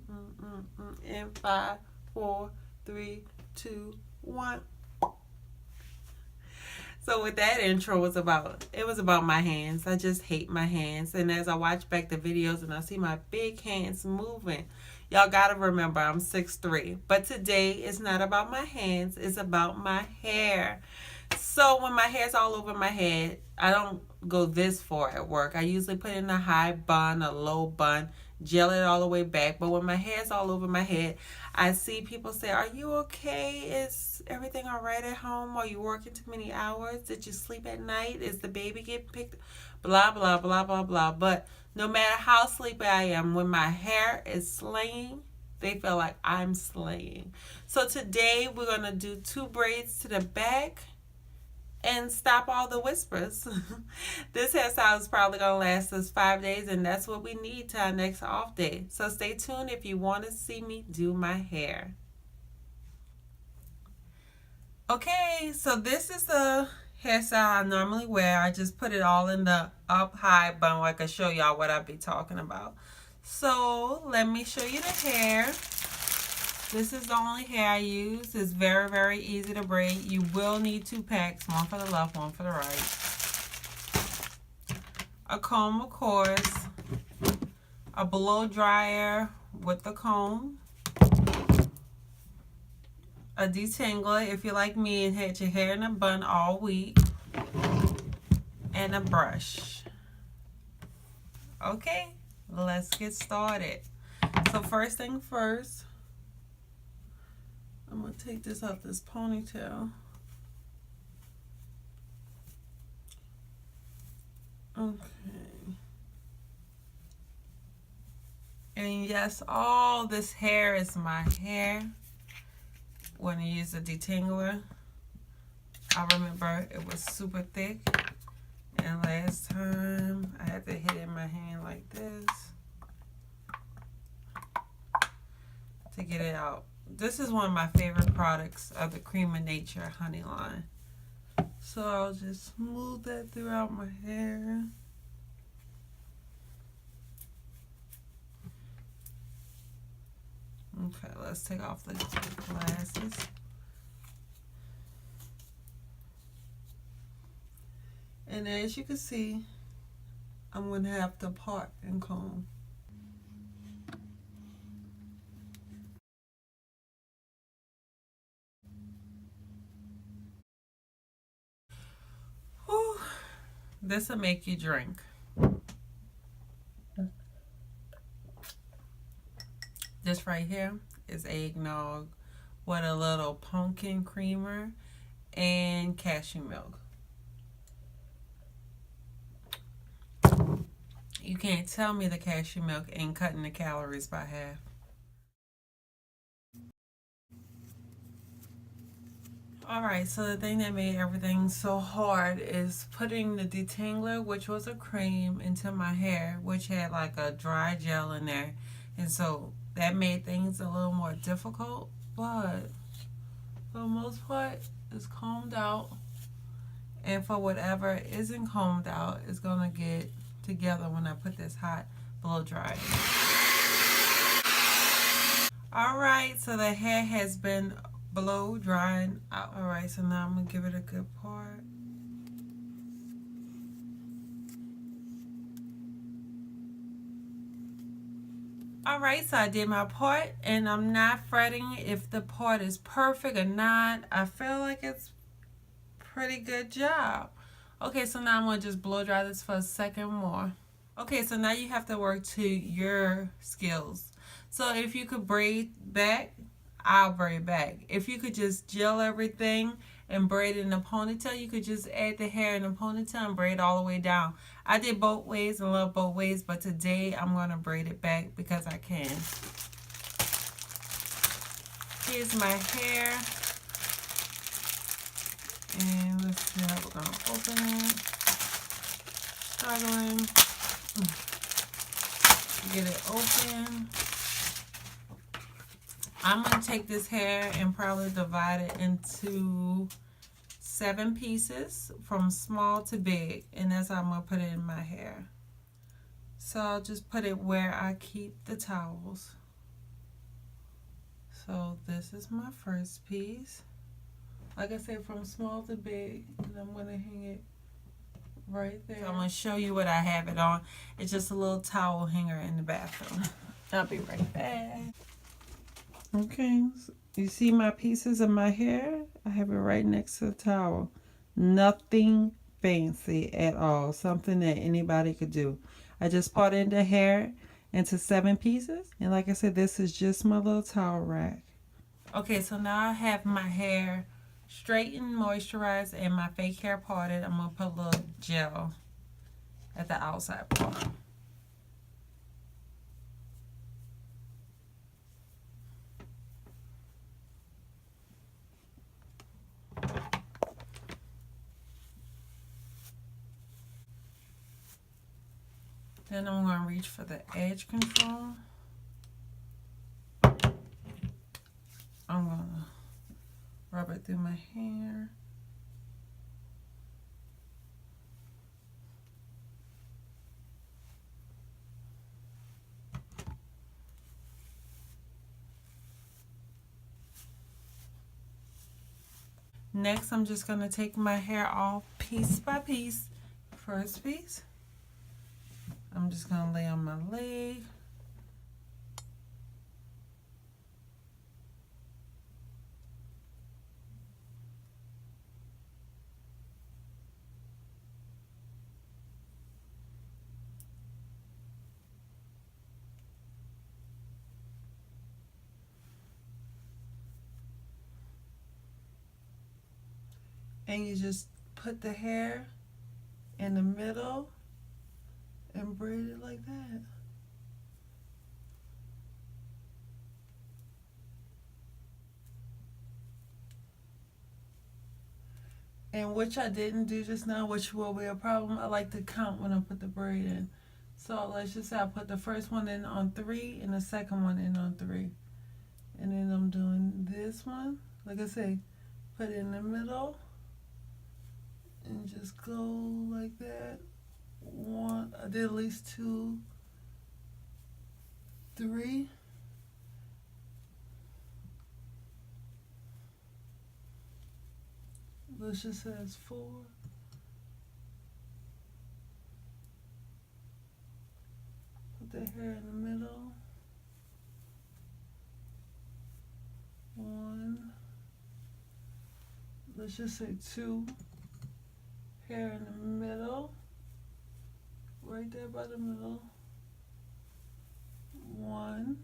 In 5, 4, 3, 2, 1. So what that intro was about, it was about my hands. I just hate my hands. And as I watch back the videos and I see my big hands moving, y'all gotta remember I'm 6'3". But today it's not about my hands, it's about my hair. So when my hair's all over my head, I don't go this far at work. I usually put in a high bun, a low bun, gel it all the way back. But when my hair's all over my head, I see people say, "Are you okay? Is everything all right at home? Are you working too many hours? Did you sleep at night? Is the baby getting picked?" Blah, blah, blah, blah, blah. But no matter how sleepy I am, when my hair is slaying, they feel like I'm slaying. So today we're going to do 2 braids to the back and stop all the whispers. This hairstyle is probably going to last us 5 days, and that's what we need to our next off day. So stay tuned if you want to see me do my hair. Okay, so this is the hairstyle I normally wear. I just put it all in the up high bun. I can show y'all what I be talking about. So let me show you the hair. This is the only hair I use. It's very, very easy to braid. You will need 2 packs, one for the left, one for the right. A comb, of course. A blow dryer with the comb. A detangler if you're like me and had your hair in a bun all week. And a brush. Okay, let's get started. So first thing first, I'm going to take this out this ponytail. Okay. And yes, all this hair is my hair. When I use a detangler, I remember it was super thick. And last time, I had to hit it in my hand like this to get it out. This is one of my favorite products of the Cream of Nature honey line. So I'll just smooth that throughout my hair. Okay, let's take off the glasses. And as you can see, I'm going to have to part and comb. Whew. This will make you drink. This right here is eggnog with a little pumpkin creamer and cashew milk. You can't tell me the cashew milk ain't cutting the calories by half. Alright, so the thing that made everything so hard is putting the detangler, which was a cream, into my hair, which had like a dry gel in there. And so that made things a little more difficult, but for the most part, it's combed out. And for whatever isn't combed out, it's going to get together when I put this hot blow dryer. Alright, so the hair has been blow drying out. Alright, so now I'm going to give it a good part. Alright, so I did my part, and I'm not fretting if the part is perfect or not. I feel like it's pretty good job. Okay, so now I'm going to just blow dry this for a second more. Okay, so now you have to work to your skills. So if you could braid back, I'll braid back. If you could just gel everything and braid it in a ponytail, you could just add the hair in a ponytail and braid all the way down. I did both ways and love both ways, but today I'm going to braid it back because I can. Here's my hair. And let's see how we're going to open it. Struggling. Get it open. I'm going to take this hair and probably divide it into 7 pieces from small to big. And that's how I'm going to put it in my hair. So I'll just put it where I keep the towels. So this is my first piece. Like I said, from small to big, and I'm going to hang it right there. So I'm going to show you what I have it on. It's just a little towel hanger in the bathroom. I'll be right back. Okay, you see my pieces of my hair? I have it right next to the towel. Nothing fancy at all. Something that anybody could do. I just parted the hair into 7 pieces. And like I said, this is just my little towel rack. Okay, so now I have my hair straightened, moisturized, and my fake hair parted. I'm going to put a little gel at the outside part. Then I'm going to reach for the edge control. I'm going to rub it through my hair. Next, I'm just going to take my hair off piece by piece. First piece, I'm just going to lay on my leg. And you just put the hair in the middle and braid it like that. And which I didn't do just now, which will be a problem, I like to count when I put the braid in. So let's just say I put the first one in on 3 and the second one in on 3. And then I'm doing this one, like I say, put it in the middle and just go like that. One, I did at least 2, 3. Let's just say it's 4. Put the hair in the middle. 1. Let's just say 2. Hair in the middle. Right there by the middle. 1.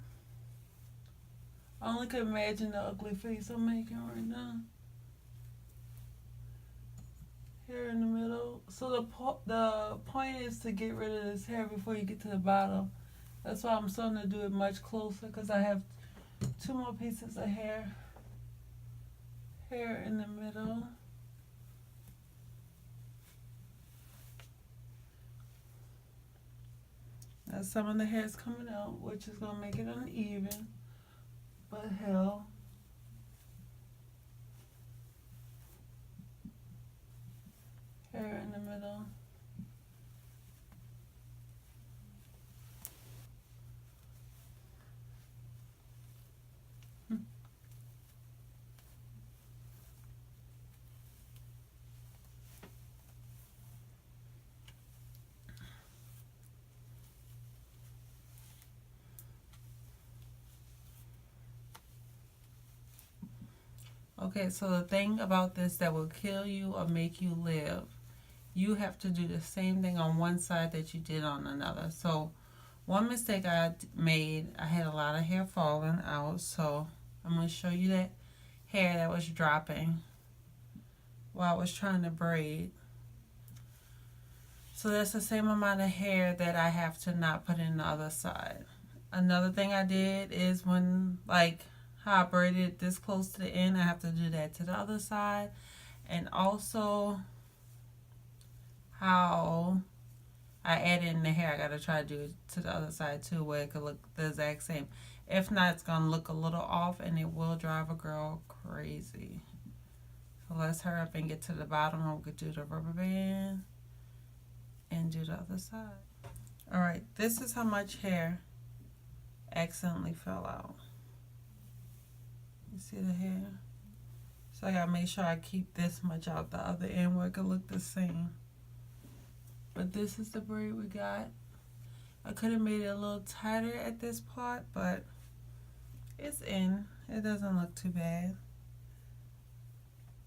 I only can imagine the ugly face I'm making right now. Hair in the middle. So the point is to get rid of this hair before you get to the bottom. That's why I'm starting to do it much closer, because I have 2 more pieces of hair. Hair in the middle. Now some of the hair is coming out, which is going to make it uneven. But hell. Hair in the middle. Okay, so the thing about this that will kill you or make you live, you have to do the same thing on one side that you did on another. So one mistake I made, I had a lot of hair falling out, so I'm going to show you that hair that was dropping while I was trying to braid. So that's the same amount of hair that I have to not put in the other side. Another thing I did is when, like, how I braided this close to the end, I have to do that to the other side. And also how I added in the hair, I got to try to do it to the other side too, where it could look the exact same. If not, it's going to look a little off and it will drive a girl crazy. So let's hurry up and get to the bottom, and we could do the rubber band and do the other side. Alright, this is how much hair accidentally fell out. You see the hair? So I gotta make sure I keep this much out the other end where it could look the same. But this is the braid we got. I could have made it a little tighter at this part, but it's in. It doesn't look too bad.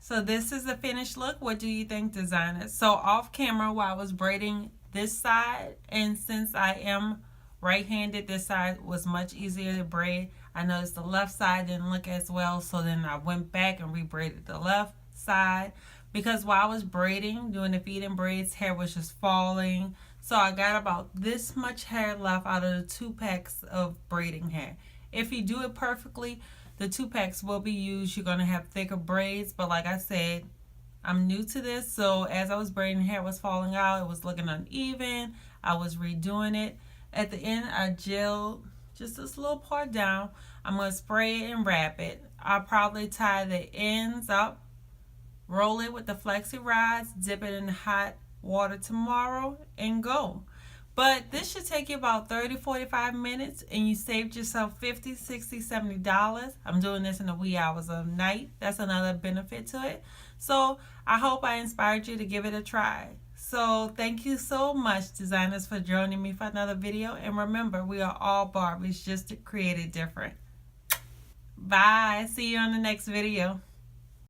So this is the finished look. What do you think, designers? So off camera while I was braiding this side, and since I am right-handed, this side was much easier to braid. I noticed the left side didn't look as well, so then I went back and re-braided the left side, because while I was braiding, doing the feed-in braids, hair was just falling. So I got about this much hair left out of the 2 packs of braiding hair. If you do it perfectly, the 2 packs will be used. You're going to have thicker braids, but like I said, I'm new to this, so as I was braiding, hair was falling out. It was looking uneven. I was redoing it. At the end, I gelled just this little part down. I'm going to spray it and wrap it. I'll probably tie the ends up, roll it with the flexi rods, dip it in hot water tomorrow, and go. But this should take you about 30-45 minutes, and you saved yourself $50, $60, $70. I'm doing this in the wee hours of the night. That's another benefit to it. So I hope I inspired you to give it a try. So thank you so much, designers, for joining me for another video. And remember, we are all Barbies, just created different. Bye. See you on the next video.